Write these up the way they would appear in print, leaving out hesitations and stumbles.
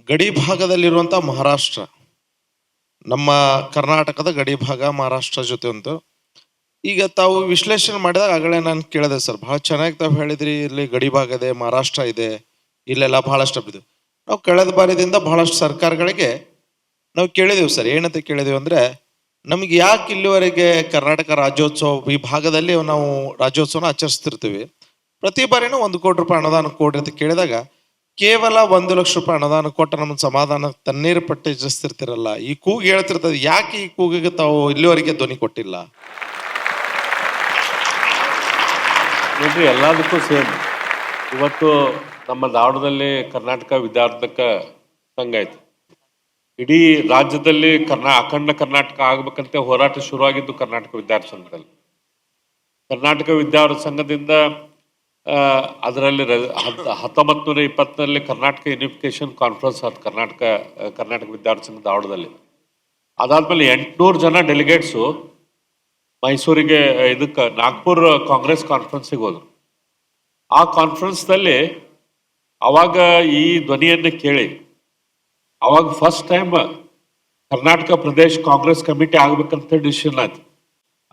ಗಡಿ ಭಾಗದಲ್ಲಿರುವಂಥ ಮಹಾರಾಷ್ಟ್ರ, ನಮ್ಮ ಕರ್ನಾಟಕದ ಗಡಿ ಭಾಗ ಮಹಾರಾಷ್ಟ್ರ ಜೊತೆ ಒಂದು. ಈಗ ತಾವು ವಿಶ್ಲೇಷಣೆ ಮಾಡಿದಾಗ ಆಗಲೇ ನಾನು ಕೇಳಿದೆ ಸರ್, ಬಹಳ ಚೆನ್ನಾಗಿ ತಾವು ಹೇಳಿದ್ರಿ. ಇಲ್ಲಿ ಗಡಿ ಭಾಗ ಇದೆ, ಮಹಾರಾಷ್ಟ್ರ ಇದೆ, ಇಲ್ಲೆಲ್ಲ ಬಹಳಷ್ಟು ಹಬ್ಬಿದೆ. ನಾವು ಕಳೆದ ಬಾರಿದಿಂದ ಬಹಳಷ್ಟು ಸರ್ಕಾರಗಳಿಗೆ ನಾವು ಕೇಳಿದೆವು ಸರ್. ಏನಂತ ಕೇಳಿದೆವು ಅಂದರೆ, ನಮ್ಗೆ ಯಾಕೆ ಇಲ್ಲಿವರೆಗೆ ಕರ್ನಾಟಕ ರಾಜ್ಯೋತ್ಸವ ಈ ಭಾಗದಲ್ಲಿ ನಾವು ರಾಜ್ಯೋತ್ಸವನ ಆಚರಿಸ್ತಿರ್ತೀವಿ, ಪ್ರತಿ ಬಾರಿನೂ 1 ಕೋಟಿ ರೂಪಾಯಿ ಅನುದಾನ ಕೊಡ್ರಿ ಅಂತ ಕೇಳಿದಾಗ ಕೇವಲ 1 ಲಕ್ಷ ರೂಪಾಯಿ ಅನುದಾನ ಕೊಟ್ಟು ನಮ್ಮ ಸಮಾಧಾನ ತಣ್ಣೀರು ಪಟ್ಟಿ ಜಸ್ತಿರ್ತಿರಲ್ಲ, ಈ ಕೂಗು ಹೇಳ್ತಿರ್ತದೆ. ಯಾಕೆ ಈ ಕೂಗಿಗೆ ತಾವು ಇಲ್ಲಿವರೆಗೆ ಧ್ವನಿ ಕೊಟ್ಟಿಲ್ಲ? ನೋಡ್ರಿ, ಎಲ್ಲದಕ್ಕೂ ಸೇಮ್. ಇವತ್ತು ನಮ್ಮ ಧಾರವಾಡದಲ್ಲಿ ಕರ್ನಾಟಕ ವಿದ್ಯಾರ್ಥಕ ಸಂಘ ಐತಿ. ಇಡೀ ರಾಜ್ಯದಲ್ಲಿ ಅಖಂಡ ಕರ್ನಾಟಕ ಆಗ್ಬೇಕಂತ ಹೋರಾಟ ಶುರುವಾಗಿದ್ದು ಕರ್ನಾಟಕ ವಿದ್ಯಾರ್ಥಿ ಸಂಘದಲ್ಲಿ. ಕರ್ನಾಟಕ ವಿದ್ಯಾರ್ಥಿ ಸಂಘದಿಂದ ಅದರಲ್ಲಿ 1920 ಕರ್ನಾಟಕ ಯೂನಿಫಿಕೇಶನ್ ಕಾನ್ಫರೆನ್ಸ್ ಆಯ್ತು ಕರ್ನಾಟಕ ವಿದ್ಯಾರ್ಥಿ ಸಂಘ ಧಾರವಾಡದಲ್ಲಿ. ಅದಾದ್ಮೇಲೆ 800 ಜನ ಡೆಲಿಗೇಟ್ಸು ಮೈಸೂರಿಗೆ ಇದಕ್ಕೆ ನಾಗ್ಪುರ್ ಕಾಂಗ್ರೆಸ್ ಕಾನ್ಫರೆನ್ಸಿಗೆ ಹೋದ್ರು. ಆ ಕಾನ್ಫರೆನ್ಸ್ದಲ್ಲಿ ಅವಾಗ ಈ ಧ್ವನಿಯನ್ನು ಕೇಳಿ ಅವಾಗ first time Karnataka Pradesh Congress committee ಆಗ್ಬೇಕಂತ ಡಿಸಿಷನ್ ಆಯ್ತು.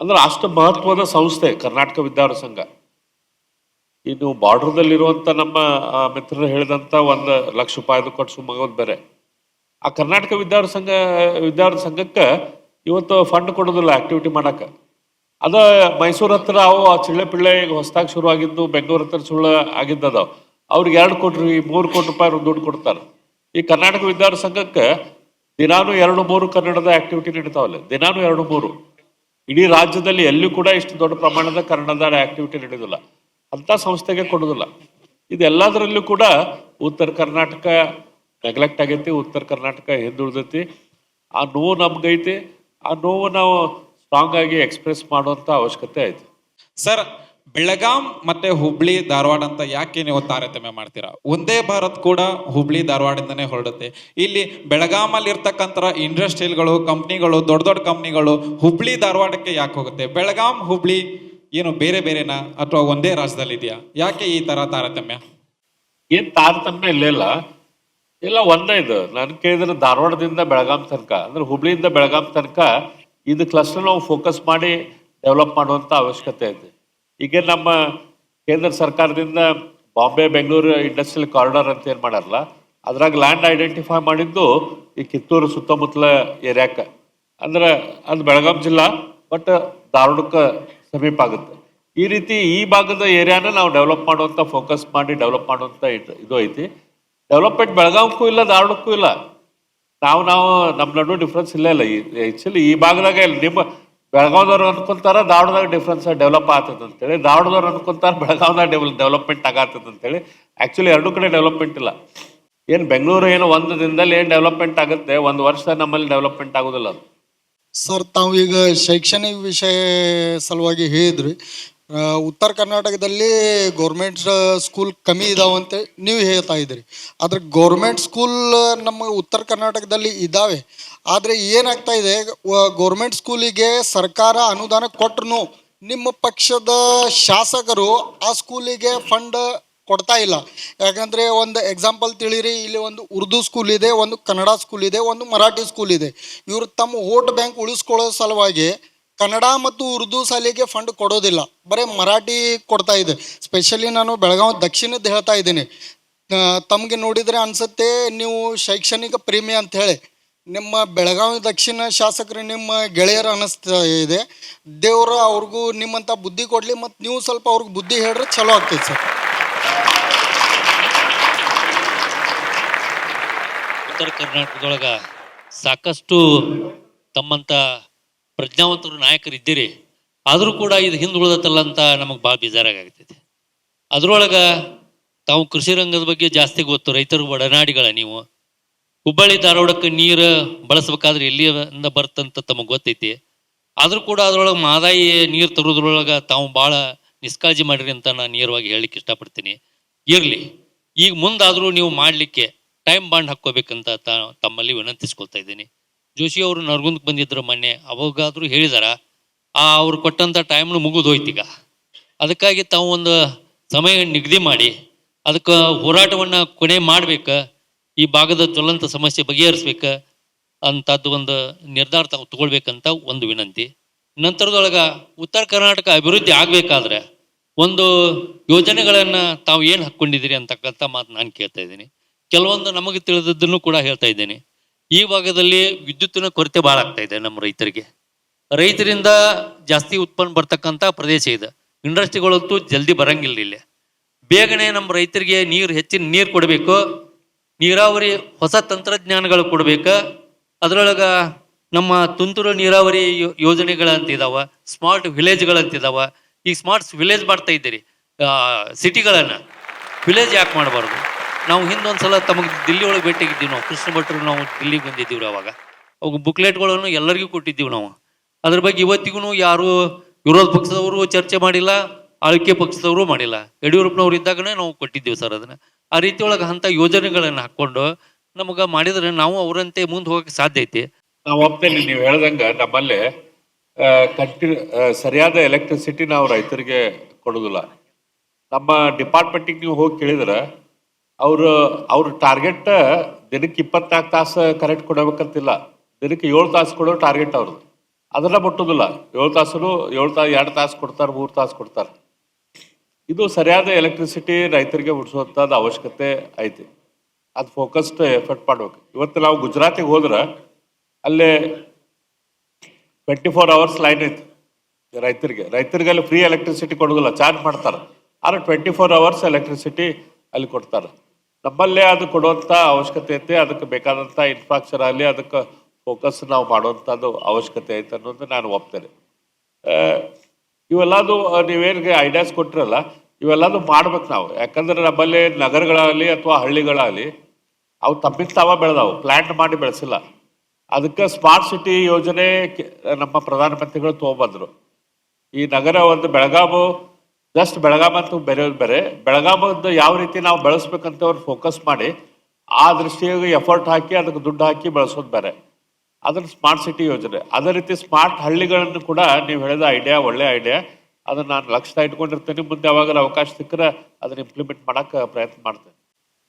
ಅಂದ್ರೆ ಅಷ್ಟು ಮಹತ್ವದ ಸಂಸ್ಥೆ ಕರ್ನಾಟಕ ವಿದ್ಯಾರ್ಥಿ ಸಂಘ. ಇನ್ನು ಬಾರ್ಡರ್ದಲ್ಲಿರುವಂಥ ನಮ್ಮ ಮಿತ್ರರು ಹೇಳಿದಂಥ 1 ಲಕ್ಷ ರೂಪಾಯಿದು ಕೊಟ್ಟು ಸುಮ್ಮಗೋದು ಬೇರೆ. ಆ ಕರ್ನಾಟಕ ವಿದ್ಯಾರ್ಥಿ ಸಂಘಕ್ಕೆ ಇವತ್ತು ಫಂಡ್ ಕೊಡೋದಿಲ್ಲ ಆಕ್ಟಿವಿಟಿ ಮಾಡಕ್ಕೆ. ಅದ ಮೈಸೂರು ಹತ್ರ ಅವು ಚಿಳ್ಳೆ ಪಿಳ್ಳೆ ಈಗ ಹೊಸದಾಗಿ ಶುರು ಆಗಿದ್ದು, ಬೆಂಗಳೂರು ಹತ್ರ ಸುಳ್ಳು ಆಗಿದ್ದದ. ಅವ್ರಿಗೆ 2 ಕೋಟಿ 3 ಕೋಟಿ ರೂಪಾಯಿ ದುಡ್ಡು ಕೊಡ್ತಾರೆ. ಈ ಕರ್ನಾಟಕ ವಿದ್ಯಾರ್ಥಿ ಸಂಘಕ್ಕೆ ದಿನಾನು 2-3 ಕನ್ನಡದ ಆಕ್ಟಿವಿಟಿ ನಡೀತಾವಲ್ಲ, ದಿನಾನು 2-3. ಇಡೀ ರಾಜ್ಯದಲ್ಲಿ ಎಲ್ಲೂ ಕೂಡ ಇಷ್ಟು ದೊಡ್ಡ ಪ್ರಮಾಣದ ಕನ್ನಡದ ಆಕ್ಟಿವಿಟಿ ನಡೆಯೋದಿಲ್ಲ. ಅಂತ ಸಂಸ್ಥೆಗೆ ಕೊಡೋದಿಲ್ಲ. ಇದೆಲ್ಲದರಲ್ಲೂ ಕೂಡ ಉತ್ತರ ಕರ್ನಾಟಕ ನೆಗ್ಲೆಕ್ಟ್ ಆಗೈತಿ, ಉತ್ತರ ಕರ್ನಾಟಕ ಹಿಂದುಳಿದೈತಿ. ಆ ನೋವು ನಮ್ಗೈತಿ. ಆ ನೋವು ನಾವು ಸ್ಟ್ರಾಂಗ್ ಆಗಿ ಎಕ್ಸ್ಪ್ರೆಸ್ ಮಾಡುವಂತ ಅವಶ್ಯಕತೆ ಐತಿ. ಸರ್, ಬೆಳಗಾಂ ಮತ್ತೆ ಹುಬ್ಳಿ ಧಾರವಾಡ ಅಂತ ಯಾಕೆ ನೀವು ತಾರತಮ್ಯ ಮಾಡ್ತೀರಾ? ಒಂದೇ ಭಾರತ್ ಕೂಡ ಹುಬ್ಳಿ ಧಾರವಾಡದಿಂದನೇ ಹೊರಡುತ್ತೆ. ಇಲ್ಲಿ ಬೆಳಗಾಮಲ್ಲಿ ಇರ್ತಕ್ಕಂಥ ಇಂಡಸ್ಟ್ರಿಯಲ್ಗಳು, ಕಂಪ್ನಿಗಳು, ದೊಡ್ಡ ದೊಡ್ಡ ಕಂಪ್ನಿಗಳು ಹುಬ್ಳಿ ಧಾರವಾಡಕ್ಕೆ ಯಾಕೆ ಹೋಗುತ್ತೆ? ಬೆಳಗಾಂ ಹುಬ್ಳಿ ಏನು ಬೇರೆ ಬೇರೆನಾ ಅಥವಾ ಒಂದೇ ರಾಜ್ಯದಲ್ಲಿ ಇದೆಯಾ? ಯಾಕೆ ಈ ತರ ತಾರತಮ್ಯ? ಏನ್ ತಾರತಮ್ಯ ಇಲ್ಲ, ಎಲ್ಲ ಒಂದೇ. ಇದು ನಾನು ಕೇಳಿದ್ರೆ ಧಾರವಾಡದಿಂದ ಬೆಳಗಾಂ ತನಕ, ಅಂದ್ರೆ ಹುಬ್ಳಿಯಿಂದ ಬೆಳಗಾಂ ತನಕ ಇದು ಕ್ಲಸ್ಟರ್ ನಾವು ಫೋಕಸ್ ಮಾಡಿ ಡೆವಲಪ್ ಮಾಡುವಂತ ಅವಶ್ಯಕತೆ ಐತೆ. ಈಗ ನಮ್ಮ ಕೇಂದ್ರ ಸರ್ಕಾರದಿಂದ ಬಾಂಬೆ ಬೆಂಗಳೂರು ಇಂಡಸ್ಟ್ರಿಯಲ್ ಕಾರಿಡಾರ್ ಅಂತ ಏನು ಮಾಡಾರಲ್ಲ, ಅದ್ರಾಗ ಲ್ಯಾಂಡ್ ಐಡೆಂಟಿಫೈ ಮಾಡಿದ್ದು ಈ ಕಿತ್ತೂರು ಸುತ್ತಮುತ್ತಲ ಏರಿಯಾಕ್ಕೆ. ಅಂದ್ರೆ ಅದು ಬೆಳಗಾಂ ಜಿಲ್ಲಾ, ಬಟ್ ಧಾರವಾಡಕ್ಕೆ ಸಮೀಪ ಆಗುತ್ತೆ. ಈ ರೀತಿ ಈ ಭಾಗದ ಏರಿಯಾನ ನಾವು ಡೆವಲಪ್ ಮಾಡುವಂತ ಫೋಕಸ್ ಮಾಡಿ ಡೆವಲಪ್ ಮಾಡುವಂತ ಇದು ಐತಿ. ಡೆವಲಪ್ಮೆಂಟ್ ಬೆಳಗಾವಕ್ಕೂ ಇಲ್ಲ, ಧಾರವಾಡಕ್ಕೂ ಇಲ್ಲ. ನಾವು ನಮ್ಮ ನಡುವೆ ಡಿಫ್ರೆನ್ಸ್ ಇಲ್ಲ. ಆಕ್ಚುಲಿ ಈ ಭಾಗದಾಗ ನಿಮ್ಮ ಬೆಳಗಾವ್ದವ್ರು ಅನ್ಕೊಂತಾರ ಧಾರವಾಡದಾಗ ಡಿಫ್ರೆನ್ಸ್ ಡೆವಲಪ್ ಆಗ್ತದೆ ಅಂತೇಳಿ, ಧಾರವಾಡದವ್ರು ಅನ್ಕೊಂತಾರ ಬೆಳಗಾವ್ದಾಗ ಡೆವಲಪ್ಮೆಂಟ್ ಆಗತ್ತದ ಅಂತೇಳಿ. ಆಕ್ಚುಲಿ 2 ಕಡೆ ಡೆವಲಪ್ಮೆಂಟ್ ಇಲ್ಲ. ಏನು ಬೆಂಗಳೂರು ಏನು 1 ದಿನದಲ್ಲಿ ಏನು ಡೆವಲಪ್ಮೆಂಟ್ ಆಗುತ್ತೆ, 1 ವರ್ಷ ನಮ್ಮಲ್ಲಿ ಡೆವಲಪ್ಮೆಂಟ್ ಆಗೋದಿಲ್ಲ ಅದು. ಸರ್, ತಾವು ಈಗ ಶೈಕ್ಷಣಿಕ ವಿಷಯ ಸಲುವಾಗಿ ಹೇಳಿದ್ರಿ. ಉತ್ತರ ಕರ್ನಾಟಕದಲ್ಲಿ ಗೌರ್ಮೆಂಟ್ ಸ್ಕೂಲ್ ಕಮ್ಮಿ ಇದಾವಂತೆ ನೀವು ಹೇಳ್ತಾ ಇದ್ರಿ. ಆದರೆ ಗೌರ್ಮೆಂಟ್ ಸ್ಕೂಲ್ ನಮ್ಮ ಉತ್ತರ ಕರ್ನಾಟಕದಲ್ಲಿ ಇದ್ದಾವೆ. ಆದರೆ ಏನಾಗ್ತಾ ಇದೆ, ಗೌರ್ಮೆಂಟ್ ಸ್ಕೂಲಿಗೆ ಸರ್ಕಾರ ಅನುದಾನ ಕೊಟ್ಟರು ನಿಮ್ಮ ಪಕ್ಷದ ಶಾಸಕರು ಆ ಸ್ಕೂಲಿಗೆ ಫಂಡ್ ಕೊಡ್ತಾ ಇಲ್ಲ. ಯಾಕಂದರೆ ಒಂದು ಎಕ್ಸಾಂಪಲ್ ತಿಳಿರಿ, ಇಲ್ಲಿ ಒಂದು ಉರ್ದು ಸ್ಕೂಲ್ ಇದೆ, ಒಂದು ಕನ್ನಡ ಸ್ಕೂಲ್ ಇದೆ, ಒಂದು ಮರಾಠಿ ಸ್ಕೂಲ್ ಇದೆ. ಇವರು ತಮ್ಮ ವೋಟ್ ಬ್ಯಾಂಕ್ ಉಳಿಸ್ಕೊಳ್ಳೋ ಸಲುವಾಗಿ ಕನ್ನಡ ಮತ್ತು ಉರ್ದು ಶಾಲೆಗೆ ಫಂಡ್ ಕೊಡೋದಿಲ್ಲ, ಬರೀ ಮರಾಠಿ ಕೊಡ್ತಾ ಇದೆ. ಸ್ಪೆಷಲಿ ನಾನು ಬೆಳಗಾವಿ ದಕ್ಷಿಣದ ಹೇಳ್ತಾ ಇದ್ದೀನಿ. ತಮಗೆ ನೋಡಿದರೆ ಅನಿಸುತ್ತೆ ನೀವು ಶೈಕ್ಷಣಿಕ ಪ್ರೇಮಿ ಅಂತ ಹೇಳಿ. ನಿಮ್ಮ ಬೆಳಗಾವಿ ದಕ್ಷಿಣ ಶಾಸಕರು ನಿಮ್ಮ ಗೆಳೆಯರು ಅನ್ನಿಸ್ತಾ ಇದೆ. ದೇವರು ಅವ್ರಿಗೂ ನಿಮ್ಮಂಥ ಬುದ್ಧಿ ಕೊಡಲಿ, ಮತ್ತು ನೀವು ಸ್ವಲ್ಪ ಅವ್ರಿಗೆ ಬುದ್ಧಿ ಹೇಳಿದ್ರೆ ಚಲೋ ಆಗ್ತೈತೆ ಸರ್. ಉತ್ತರ ಕರ್ನಾಟಕದೊಳಗೆ ಸಾಕಷ್ಟು ತಮ್ಮಂಥ ಪ್ರಜ್ಞಾವಂತರು ನಾಯಕರಿದ್ದೀರಿ. ಆದರೂ ಕೂಡ ಇದು ಹಿಂದುಳಿದತ್ತಲ್ಲ ಅಂತ ನಮಗೆ ಭಾಳ ಬೇಜಾರಾಗ್ತೈತಿ. ಅದರೊಳಗೆ ತಾವು ಕೃಷಿ ರಂಗದ ಬಗ್ಗೆ ಜಾಸ್ತಿ ಗೊತ್ತು, ರೈತರು ಒಡನಾಡಿಗಳ ನೀವು. ಹುಬ್ಬಳ್ಳಿ ಧಾರವಾಡಕ್ಕೆ ನೀರು ಬಳಸ್ಬೇಕಾದ್ರೆ ಎಲ್ಲಿಂದ ಬರ್ತಂತ ತಮಗೆ ಗೊತ್ತೈತಿ. ಆದರೂ ಕೂಡ ಅದರೊಳಗೆ ಮಹದಾಯಿ ನೀರು ತರೋದ್ರೊಳಗೆ ತಾವು ಭಾಳ ನಿಷ್ಕಾಳಜಿ ಮಾಡಿರಿ ಅಂತ ನಾನು ನೇರವಾಗಿ ಹೇಳಲಿಕ್ಕೆ ಇಷ್ಟಪಡ್ತೀನಿ. ಇರಲಿ, ಈಗ ಮುಂದಾದರೂ ನೀವು ಮಾಡಲಿಕ್ಕೆ ಟೈಮ್ ಬಾಂಡ್ ಹಾಕ್ಕೋಬೇಕಂತ ತಮ್ಮಲ್ಲಿ ವಿನಂತಿಸ್ಕೊಳ್ತಾ ಇದ್ದೀನಿ. ಜೋಶಿ ಅವರು ನರಗುಂದಕ್ಕೆ ಬಂದಿದ್ರು ಮೊನ್ನೆ, ಅವಾಗಾದರೂ ಹೇಳಿದಾರ. ಅವ್ರು ಕೊಟ್ಟಂಥ ಟೈಮ್ನು ಮುಗಿದು ಹೋಯ್ತೀಗ. ಅದಕ್ಕಾಗಿ ತಾವು ಒಂದು ಸಮಯ ನಿಗದಿ ಮಾಡಿ ಅದಕ್ಕೆ ಹೋರಾಟವನ್ನು ಕೊನೆ ಮಾಡ್ಬೇಕು. ಈ ಭಾಗದ ಜ್ವಲಂತ ಸಮಸ್ಯೆ ಬಗೆಹರಿಸ್ಬೇಕ ಅಂತದ್ದು ಒಂದು ನಿರ್ಧಾರ ತಾವು ತಗೊಳ್ಬೇಕಂತ ಒಂದು ವಿನಂತಿ. ನಂತರದೊಳಗ ಉತ್ತರ ಕರ್ನಾಟಕ ಅಭಿವೃದ್ಧಿ ಆಗಬೇಕಾದ್ರೆ ಒಂದು ಯೋಜನೆಗಳನ್ನು ತಾವು ಏನು ಹಾಕ್ಕೊಂಡಿದ್ದೀರಿ ಅಂತಕ್ಕಂಥ ಮಾತು ನಾನು ಕೇಳ್ತಾ ಇದ್ದೀನಿ. ಕೆಲವೊಂದು ನಮಗೆ ತಿಳಿದದ್ದನ್ನು ಕೂಡ ಹೇಳ್ತಾ ಇದ್ದೀನಿ. ಈ ಭಾಗದಲ್ಲಿ ವಿದ್ಯುತ್ತಿನ ಕೊರತೆ ಭಾಳ ಆಗ್ತಾ ಇದೆ ನಮ್ಮ ರೈತರಿಗೆ. ರೈತರಿಂದ ಜಾಸ್ತಿ ಉತ್ಪನ್ನ ಬರ್ತಕ್ಕಂಥ ಪ್ರದೇಶ ಇದೆ. ಇಂಡಸ್ಟ್ರಿಗಳಂತೂ ಜಲ್ದಿ ಬರಂಗಿಲ್ಲ ಇಲ್ಲಿ. ಬೇಗನೆ ನಮ್ಮ ರೈತರಿಗೆ ಹೆಚ್ಚಿನ ನೀರು ಕೊಡಬೇಕು, ನೀರಾವರಿ ಹೊಸ ತಂತ್ರಜ್ಞಾನಗಳು ಕೊಡಬೇಕು. ಅದರೊಳಗೆ ನಮ್ಮ ತುಂತುರು ನೀರಾವರಿ ಯೋಜನೆಗಳಂತಿದಾವ, ಸ್ಮಾರ್ಟ್ ವಿಲೇಜ್ಗಳಂತಿದಾವ. ಈಗ ಸ್ಮಾರ್ಟ್ ವಿಲೇಜ್ ಮಾಡ್ತಾ ಇದ್ದೀರಿ, ಸಿಟಿಗಳನ್ನು ವಿಲೇಜ್ ಯಾಕೆ ಮಾಡಬಾರ್ದು? ನಾವು ಹಿಂದೊಂದ್ಸಲ ತಮಗೆ ದಿಲ್ಲಿ ಒಳಗೆ ಭೇಟಿಯಾಗಿದ್ದೀವಿ. ನಾವು ಕೃಷ್ಣ ಭಟ್ರು ನಾವು ದಿಲ್ಲಿಗೆ ಬಂದಿದ್ದೀವಿ. ಅವಾಗ ಅವಾಗ ಬುಕ್ಲೆಟ್ಗಳನ್ನು ಎಲ್ಲರಿಗೂ ಕೊಟ್ಟಿದ್ದೀವಿ ನಾವು. ಅದ್ರ ಬಗ್ಗೆ ಇವತ್ತಿಗೂ ಯಾರು ವಿರೋಧ ಪಕ್ಷದವರು ಚರ್ಚೆ ಮಾಡಿಲ್ಲ, ಆಳ್ವಿಕೆ ಪಕ್ಷದವರು ಮಾಡಿಲ್ಲ. ಯಡಿಯೂರಪ್ಪನವ್ರು ಇದ್ದಾಗನೇ ನಾವು ಕೊಟ್ಟಿದ್ದೀವಿ ಸರ್ ಅದನ್ನು. ಆ ರೀತಿ ಒಳಗೆ ಅಂಥ ಯೋಜನೆಗಳನ್ನು ಹಾಕ್ಕೊಂಡು ನಮಗೆ ಮಾಡಿದರೆ ನಾವು ಅವರಂತೆ ಮುಂದೆ ಹೋಗಕ್ಕೆ ಸಾಧ್ಯ ಐತಿ. ನಾವು ಒಪ್ತೇನೆ, ನೀವು ಹೇಳ್ದಂಗೆ ನಮ್ಮಲ್ಲಿ ಸರಿಯಾದ ಎಲೆಕ್ಟ್ರಿಸಿಟಿ ನಾವು ರೈತರಿಗೆ ಕೊಡೋದಿಲ್ಲ. ನಮ್ಮ ಡಿಪಾರ್ಟ್ಮೆಂಟಿಗೆ ನೀವು ಹೋಗಿ ಕೇಳಿದ್ರೆ ಅವ್ರ ಟಾರ್ಗೆಟ್ ದಿನಕ್ಕೆ 24 ತಾಸು ಕರೆಂಟ್ ಕೊಡಬೇಕಂತಿಲ್ಲ, ದಿನಕ್ಕೆ 7 ತಾಸು ಕೊಡೋ ಟಾರ್ಗೆಟ್ ಅವ್ರದ್ದು. ಅದನ್ನ ಮುಟ್ಟೋದಿಲ್ಲ. 7 ತಾಸು 2 ತಾಸು ಕೊಡ್ತಾರೆ, 3 ತಾಸು ಕೊಡ್ತಾರೆ. ಇದು ಸರಿಯಾದ ಎಲೆಕ್ಟ್ರಿಸಿಟಿ ರೈತರಿಗೆ ಉಳಿಸುವಂಥದ್ದು ಅವಶ್ಯಕತೆ ಐತಿ. ಅದು ಫೋಕಸ್ಡ್ ಎಫರ್ಟ್ ಮಾಡ್ಬೇಕು. ಇವತ್ತು ನಾವು ಗುಜರಾತಿಗೆ ಹೋದ್ರೆ ಅಲ್ಲೇ 24 ಅವರ್ಸ್ ಲೈನ್ ಐತಿ ರೈತರಿಗೆ ಅಲ್ಲಿ ಫ್ರೀ ಎಲೆಕ್ಟ್ರಿಸಿಟಿ ಕೊಡೋದಿಲ್ಲ, ಚಾರ್ಜ್ ಮಾಡ್ತಾರೆ. ಆದರೆ 24 ಅವರ್ಸ್ ಎಲೆಕ್ಟ್ರಿಸಿಟಿ ಅಲ್ಲಿ ಕೊಡ್ತಾರೆ. ನಮ್ಮಲ್ಲೇ ಅದು ಕೊಡುವಂಥ ಅವಶ್ಯಕತೆ ಐತೆ. ಅದಕ್ಕೆ ಬೇಕಾದಂಥ ಇನ್ಫ್ರಾಸ್ಟ್ರಕ್ಚರ್ ಆಗಲಿ, ಅದಕ್ಕೆ ಫೋಕಸ್ ನಾವು ಮಾಡುವಂಥದ್ದು ಅವಶ್ಯಕತೆ ಐತೆ ಅನ್ನೋದು ನಾನು ಒಪ್ತೇನೆ. ಇವೆಲ್ಲದು ನೀವೇನಿಗೆ ಐಡಿಯಾಸ್ ಕೊಟ್ಟಿರಲ್ಲ, ಇವೆಲ್ಲದು ಮಾಡ್ಬೇಕು ನಾವು. ಯಾಕಂದ್ರೆ ನಮ್ಮಲ್ಲಿ ನಗರಗಳಾಗಲಿ ಅಥವಾ ಹಳ್ಳಿಗಳಾಗಲಿ ಅವು ತಪ್ಪಿದ ತಾವ ಬೆಳೆದಾವು, ಪ್ಲ್ಯಾನ್ ಮಾಡಿ ಬೆಳೆಸಿಲ್ಲ. ಅದಕ್ಕೆ ಸ್ಮಾರ್ಟ್ ಸಿಟಿ ಯೋಜನೆ ನಮ್ಮ ಪ್ರಧಾನಮಂತ್ರಿಗಳು ತೊಗೊಂಬಂದರು. ಈ ನಗರ ಒಂದು ಬೆಳಗಾವಿ, ಜಸ್ಟ್ ಬೆಳಗಾವಿ ಅಂತ ಬೇರೆ ಬೆಳಗಾವಿದ್ದು ಯಾವ ರೀತಿ ನಾವು ಬೆಳೆಸ್ಬೇಕಂತ ಅವ್ರು ಫೋಕಸ್ ಮಾಡಿ ಆ ದೃಷ್ಟಿಯಾಗಿ ಎಫರ್ಟ್ ಹಾಕಿ ಅದಕ್ಕೆ ದುಡ್ಡು ಹಾಕಿ ಬೆಳೆಸೋದು ಬೇರೆ. ಅದನ್ನು ಸ್ಮಾರ್ಟ್ ಸಿಟಿ ಯೋಜನೆ. ಅದೇ ರೀತಿ ಸ್ಮಾರ್ಟ್ ಹಳ್ಳಿಗಳನ್ನು ಕೂಡ ನೀವು ಹೇಳಿದ ಐಡಿಯಾ ಒಳ್ಳೆ ಐಡಿಯಾ. ಅದನ್ನು ನಾನು ಲಕ್ಷ್ಯ ಇಟ್ಕೊಂಡಿರ್ತೇನೆ. ಮುಂದೆ ಯಾವಾಗ ಅವಕಾಶ ಸಿಕ್ಕರೆ ಅದನ್ನು ಇಂಪ್ಲಿಮೆಂಟ್ ಮಾಡೋಕ್ಕೆ ಪ್ರಯತ್ನ ಮಾಡ್ತೇನೆ.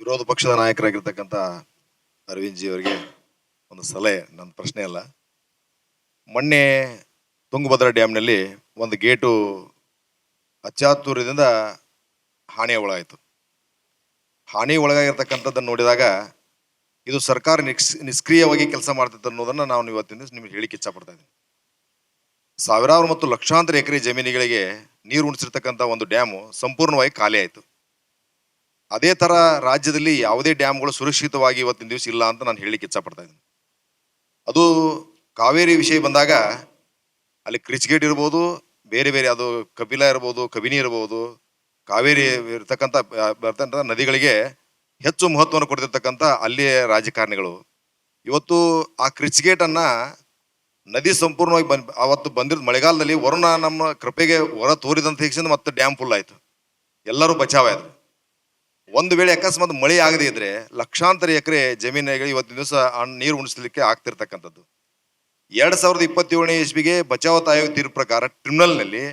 ವಿರೋಧ ಪಕ್ಷದ ನಾಯಕರಾಗಿರ್ತಕ್ಕಂಥ ಅರವಿಂದ್ ಜಿ ಅವರಿಗೆ ಒಂದು ಸಲಹೆ, ನನ್ನ ಪ್ರಶ್ನೆ ಅಲ್ಲ. ಮೊನ್ನೆ ತುಂಗಭದ್ರಾ ಡ್ಯಾಮ್ನಲ್ಲಿ ಒಂದು ಗೇಟು ಅಚಾತುರ್ಯದಿಂದ ಹಾನಿಯ ಒಳಗಾಯಿತು. ಹಾನಿ ಒಳಗಾಗಿರ್ತಕ್ಕಂಥದ್ದನ್ನು ನೋಡಿದಾಗ ಇದು ಸರ್ಕಾರ ನಿಷ್ಕ್ರಿಯವಾಗಿ ಕೆಲಸ ಮಾಡ್ತಿತ್ತು ಅನ್ನೋದನ್ನು ನಾವು ಇವತ್ತಿನ ನಿಮಗೆ ಹೇಳಿಕ್ಕೆ ಇಚ್ಛಪಡ್ತಾ ಇದ್ದೀನಿ. ಸಾವಿರಾರು ಮತ್ತು ಲಕ್ಷಾಂತರ ಎಕರೆ ಜಮೀನುಗಳಿಗೆ ನೀರು ಉಣಿಸಿರ್ತಕ್ಕಂಥ ಒಂದು ಡ್ಯಾಮು ಸಂಪೂರ್ಣವಾಗಿ ಖಾಲಿ ಆಯಿತು. ಅದೇ ಥರ ರಾಜ್ಯದಲ್ಲಿ ಯಾವುದೇ ಡ್ಯಾಮ್ಗಳು ಸುರಕ್ಷಿತವಾಗಿ ಇವತ್ತಿನ ದಿವಸ ಇಲ್ಲ ಅಂತ ನಾನು ಹೇಳಿಕ್ಕೆ ಇಚ್ಛಪಡ್ತಾ ಇದ್ದೀನಿ. ಅದು ಕಾವೇರಿ ವಿಷಯ ಬಂದಾಗ ಅಲ್ಲಿ ಕ್ರಿಚ್ಗೇಟ್ ಇರ್ಬೋದು, ಬೇರೆ ಬೇರೆ ಅದು ಕಪಿಲ ಇರ್ಬೋದು, ಕಬಿನಿ ಇರ್ಬೋದು, ಕಾವೇರಿ ಬರ್ತಕ್ಕಂಥ ನದಿಗಳಿಗೆ ಹೆಚ್ಚು ಮಹತ್ವವನ್ನು ಕೊಡ್ತಿರ್ತಕ್ಕಂಥ ಅಲ್ಲಿಯ ರಾಜಕಾರಣಿಗಳು ಇವತ್ತು ಆ ಕ್ರಿಚ್ಗೇಟನ್ನು ನದಿ ಸಂಪೂರ್ಣವಾಗಿ ಅವತ್ತು ಬಂದಿದ್ದ ಮಳೆಗಾಲದಲ್ಲಿ ವರುಣ ನಮ್ಮ ಕೃಪೆಗೆ ಹೊರ ತೋರಿದಂತ ಹೆಚ್ಚಿಂದ ಮತ್ತೆ ಡ್ಯಾಮ್ ಫುಲ್ ಆಯಿತು, ಎಲ್ಲರೂ ಬಚಾವಾಯ್ತು. ಒಂದು ವೇಳೆ ಅಕಸ್ಮಾತ್ ಮಳೆ ಆಗದೇ ಇದ್ರೆ ಲಕ್ಷಾಂತರ ಎಕರೆ ಜಮೀನುಗಳು ಇವತ್ತಿನ ದಿವಸ ನೀರು ಉಣಿಸ್ಲಿಕ್ಕೆ ಆಗ್ತಿರ್ತಕ್ಕಂಥದ್ದು. 2027ನೇ ಇಸ್ವಿಗೆ ಬಚಾವತ್ ಆಯೋಗ ತೀರ್ಪು ಪ್ರಕಾರ ಟ್ರಿಬ್ಯುನಲ್ನಲ್ಲಿ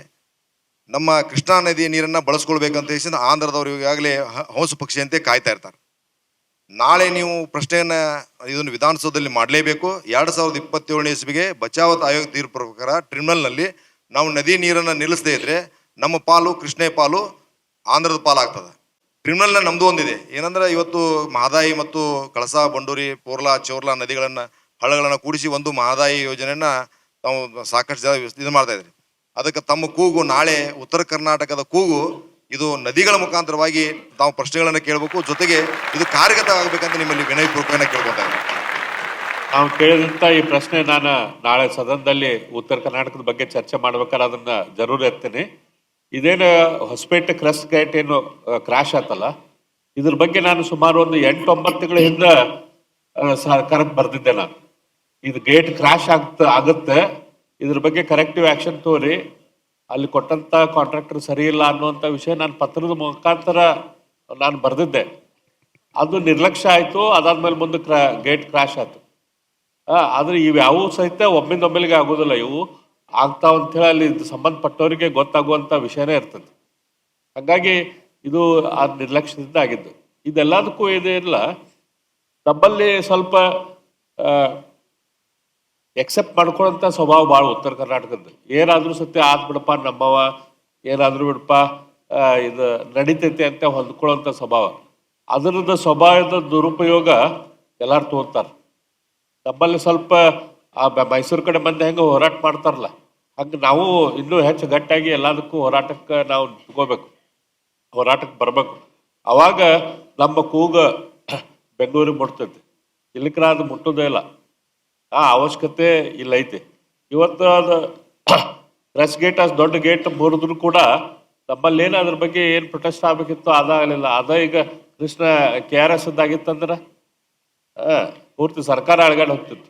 ನಮ್ಮ ಕೃಷ್ಣಾ ನದಿಯ ನೀರನ್ನು ಬಳಸ್ಕೊಳ್ಬೇಕಂತ ಹೇಳಿ ಆಂಧ್ರದವರು ಈಗಾಗಲೇ ಹಂಸ ಪಕ್ಷಿಯಂತೆ ಕಾಯ್ತಾ ಇರ್ತಾರೆ. ನಾಳೆ ನೀವು ಪ್ರಶ್ನೆಯನ್ನು ಇದನ್ನು ವಿಧಾನಸೌಧದಲ್ಲಿ ಮಾಡಲೇಬೇಕು. 2027ನೇ ಇಸ್ವಿಗೆ ಬಚಾವತ್ ಆಯೋಗ ತೀರ್ಪು ಪ್ರಕಾರ ಟ್ರಿಬ್ಯುನಲ್ನಲ್ಲಿ ನಾವು ನದಿ ನೀರನ್ನು ನಿಲ್ಲಿಸದೇ ಇದ್ರೆ ನಮ್ಮ ಪಾಲು ಕೃಷ್ಣೆ ಪಾಲು ಆಂಧ್ರದ ಪಾಲು ಆಗ್ತದೆ. ಟ್ರಿಬ್ಯುನಲ್ನ ನಮ್ಮದು ಒಂದಿದೆ ಏನಂದ್ರೆ ಇವತ್ತು ಮಹದಾಯಿ ಮತ್ತು ಕಳಸಾ ಬಂಡೂರಿ ಪೋರ್ಲಾ ಚೋರ್ಲಾ ನದಿಗಳನ್ನು ಹಳ್ಳಗಳನ್ನು ಕೂಡಿಸಿ ಒಂದು ಮಹದಾಯಿ ಯೋಜನೆಯನ್ನ ತಾವು ಸಾಕಷ್ಟು ಜನ ಇದು ಮಾಡ್ತಾ ಇದ್ರಿ. ಅದಕ್ಕೆ ತಮ್ಮ ಕೂಗು ನಾಳೆ ಉತ್ತರ ಕರ್ನಾಟಕದ ಕೂಗು ಇದು ನದಿಗಳ ಮುಖಾಂತರವಾಗಿ ತಾವು ಪ್ರಶ್ನೆಗಳನ್ನು ಕೇಳಬೇಕು, ಜೊತೆಗೆ ಇದು ಕಾರ್ಯಗತ ಆಗಬೇಕಂತ ನಿಮ್ಮಲ್ಲಿ ವಿನಯಪೂರ್ವಕವಾಗಿ ಕೇಳ್ಕೊತಾ ಇದ್ದೀನಿ. ನಾವು ಕೇಳಿದಂಥ ಈ ಪ್ರಶ್ನೆ ನಾನು ನಾಳೆ ಸದನದಲ್ಲಿ ಉತ್ತರ ಕರ್ನಾಟಕದ ಬಗ್ಗೆ ಚರ್ಚೆ ಮಾಡ್ಬೇಕಾದ್ರೆ ಅದನ್ನ ಜರೂರು ಎತ್ತೇನೆ. ಇದೇನು ಹೊಸಪೇಟೆ ಕ್ರಸ್ಟ್ ಗೇಟ್ ಏನು ಕ್ರಾಶ್ ಆತಲ್ಲ, ಇದ್ರ ಬಗ್ಗೆ ನಾನು ಸುಮಾರು ಒಂದು 8-9 ತಿಂಗಳ ಹಿಂದೆ ಸರ್ಕಾರಕ್ಕೆ ಬರೆದಿದ್ದೆ. ನಾನು ಇದು ಗೇಟ್ ಕ್ರಾಶ್ ಆಗುತ್ತೆ, ಇದ್ರ ಬಗ್ಗೆ ಕರೆಕ್ಟಿವ್ ಆ್ಯಕ್ಷನ್ ತೋರಿ, ಅಲ್ಲಿ ಕೊಟ್ಟಂಥ ಕಾಂಟ್ರಾಕ್ಟರ್ ಸರಿ ಇಲ್ಲ ಅನ್ನುವಂಥ ವಿಷಯ ನಾನು ಪತ್ರದ ಮುಖಾಂತರ ನಾನು ಬರೆದಿದ್ದೆ. ಅದು ನಿರ್ಲಕ್ಷ್ಯ ಆಯಿತು. ಅದಾದ್ಮೇಲೆ ಮುಂದೆ ಗೇಟ್ ಕ್ರಾಶ್ ಆಯಿತು. ಆದರೆ ಇವು ಯಾವೂ ಸಹಿತ ಒಮ್ಮಿಂದೊಮ್ಮೆಲಿಗೆ ಆಗೋದಿಲ್ಲ, ಇವು ಆಗ್ತಾವ ಅಂಥೇಳಿ ಅಲ್ಲಿ ಸಂಬಂಧಪಟ್ಟವರಿಗೆ ಗೊತ್ತಾಗುವಂಥ ವಿಷಯನೇ ಇರ್ತದೆ. ಹಾಗಾಗಿ ಇದು ಆ ನಿರ್ಲಕ್ಷ್ಯದಿಂದ ಆಗಿದ್ದು. ಇದೆಲ್ಲದಕ್ಕೂ ಇದಿಲ್ಲ, ನಮ್ಮಲ್ಲಿ ಸ್ವಲ್ಪ ಎಕ್ಸೆಪ್ಟ್ ಮಾಡ್ಕೊಳ್ಳೋಂಥ ಸ್ವಭಾವ ಭಾಳ ಉತ್ತರ ಕರ್ನಾಟಕದ್ದು. ಏನಾದರೂ ಸತ್ಯ ಆತ್ ಬಿಡಪ್ಪ ನಮ್ಮವ, ಏನಾದರೂ ಬಿಡಪ್ಪ ಇದು ನಡೀತೈತೆ ಅಂತ ಹೊಂದ್ಕೊಳ್ಳೋಂಥ ಸ್ವಭಾವ. ಅದರದ ಸ್ವಭಾವದ ದುರುಪಯೋಗ ಎಲ್ಲರೂ ತೋರ್ತಾರೆ. ನಮ್ಮಲ್ಲಿ ಸ್ವಲ್ಪ ಮೈಸೂರು ಕಡೆ ಮಂದಿ ಹೆಂಗೆ ಹೋರಾಟ ಮಾಡ್ತಾರಲ್ಲ, ಹಂಗೆ ನಾವು ಇನ್ನೂ ಹೆಚ್ಚು ಗಟ್ಟಿಯಾಗಿ ಎಲ್ಲದಕ್ಕೂ ಹೋರಾಟಕ್ಕೆ ನಾವು ತಗೋಬೇಕು, ಹೋರಾಟಕ್ಕೆ ಬರಬೇಕು. ಅವಾಗ ನಮ್ಮ ಕೂಗ ಬೆಂಗಳೂರಿಗೆ ಮುಟ್ತೈತಿ. ಇಲ್ಲಿಕ್ರ ಅದು ಮುಟ್ಟೋದೇ ಇಲ್ಲ, ಆ ಅವಶ್ಯಕತೆ ಇಲ್ಲ ಐತಿ. ಇವತ್ತು ಅದು ಪ್ರೆಸ್ ಗೇಟ್ ಅಷ್ಟು ದೊಡ್ಡ ಗೇಟ್ ಮುರಿದ್ರು ಕೂಡ ನಮ್ಮಲ್ಲಿ ಏನು ಅದ್ರ ಬಗ್ಗೆ ಏನು ಪ್ರೊಟೆಸ್ಟ್ ಆಗಬೇಕಿತ್ತು ಅದಾಗಲಿಲ್ಲ. ಅದ ಈಗ ಕೃಷ್ಣ KRS ಆಗಿತ್ತಂದ್ರೆ ಪೂರ್ತಿ ಸರ್ಕಾರ ಅಳಗಾಡ್ ಹೋಗ್ತಿತ್ತು.